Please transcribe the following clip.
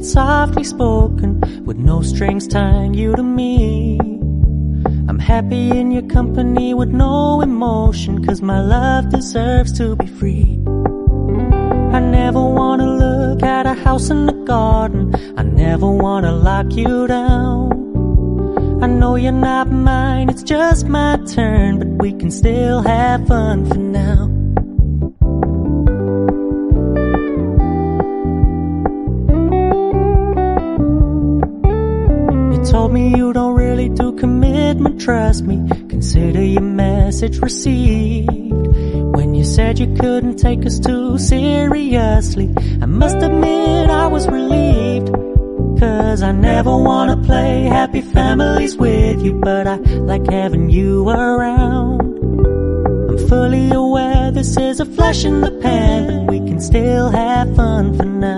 softly spoken, with no strings tying you to me. I'm happy in your company with no emotion, 'cause my love deserves to be free. I never wanna look at a house in the garden, I never wanna lock you down. I know you're not mine, it's just my turn, but we can still have fun for now. You told me you don't really do commitment, trust me, consider your message received. When you said you couldn't take us too seriously, I must admit I was relieved. 'Cause I never wanna play happy families with you, but I like having you around. I'm fully aware this is a flash in the pan, but we can still have fun for now.